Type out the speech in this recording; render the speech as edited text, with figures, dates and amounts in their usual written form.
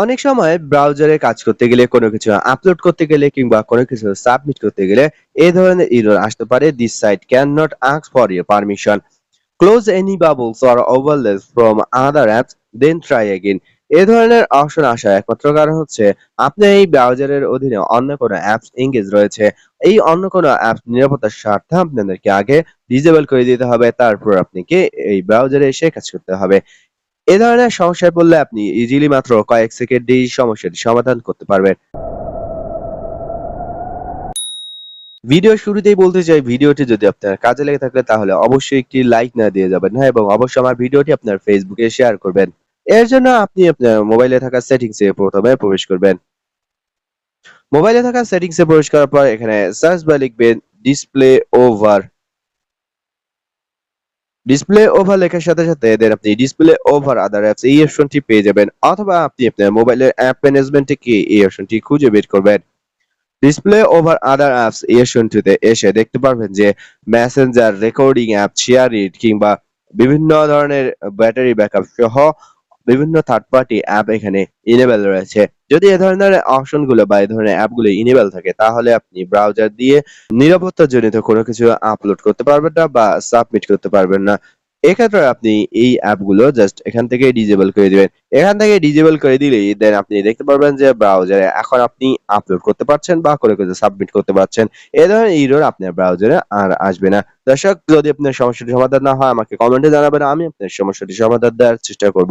অনেক সময় ব্রাউজারে কাজ করতে গেলে কোনো কিছু আপলোড করতে গেলে কিংবা কোনো কিছু সাবমিট করতে গেলে এই ধরনের এরর আসতে পারে। This site can not ask for your permission, close any bubbles or overlays from other apps, then try again. এ ধরনের অপশন আসার একমাত্র কারণ হচ্ছে আপনি এই ব্রাউজারের অধীনে অন্য কোনো অ্যাপস এঙ্গেজ রয়েছে। এই অন্য কোনো অ্যাপস নিরাপত্তার স্বার্থে আপনাদেরকে আগে ডিসেবল করে দিতে হবে, তারপর আপনাকে এই ব্রাউজারে এসে কাজ করতে হবে। এ ধরনের সমস্যায় পড়লে আপনি ইজিলি মাত্র কয়েক সেকেন্ডেই সমস্যাটি সমাধান করতে পারবেন। ভিডিওর শুরুতেই বলতে চাই, ভিডিওটি যদি আপনার কাজে লেগে থাকে তাহলে অবশ্যই একটি লাইক না দিয়ে যাবেন না, এবং অবশ্যই আমার ভিডিওটি আপনার ফেসবুকে শেয়ার করবেন। এর জন্য আপনি আপনার মোবাইলে থাকা সেটিংস এ প্রথমে প্রবেশ করবেন। মোবাইলে থাকা সেটিংস এ প্রবেশ করার পর এখানে সার্চ বারে লিখবেন ডিসপ্লে ওভার। ডিসপ্লে ওভার লেখার সাথে সাথে দেন আপনি ডিসপ্লে ওভার আদার অ্যাপস এই অপশনটি পেয়ে যাবেন, অথবা আপনি আপনার মোবাইলের অ্যাপ ম্যানেজমেন্ট থেকে এই অপশনটি খুঁজে বের করবেন। ডিসপ্লে ওভার আদার অ্যাপস এই অপশনটিতে এসে দেখতে পারবেন যে Messenger, recording app, share it কিংবা বিভিন্ন ধরনের ব্যাটারি ব্যাকআপ সহ বিভিন্ন থার্ড পার্টি অ্যাপ এখানে ইনেবল রয়েছে। যদি এ ধরনের অপশনগুলো বা এই ধরনের অ্যাপগুলো ইনেবল থাকে তাহলে আপনি ব্রাউজার দিয়ে নিরাপত্তাজনিত কোনো কিছু আপলোড করতে পারবেন না বা সাবমিট করতে পারবেন না। এক্ষেত্রে আপনি এই অ্যাপগুলো জাস্ট এখান থেকে ডিসেবল করে দিবেন। এখান থেকে ডিসেবল করে দিলেই দেন আপনি দেখতে পারবেন যে ব্রাউজারে এখন আপনি আপলোড করতে পারছেন বা কোনো কিছু সাবমিট করতে পারছেন। এ ধরনের এরর আপনার ব্রাউজারে আর আসবে না। দর্শক, যদি আপনার সমস্যাটির সমাধান না হয় আমাকে কমেন্টে জানাবেন। আমি আপনার সমস্যাটির সমাধান দেওয়ার চেষ্টা করব।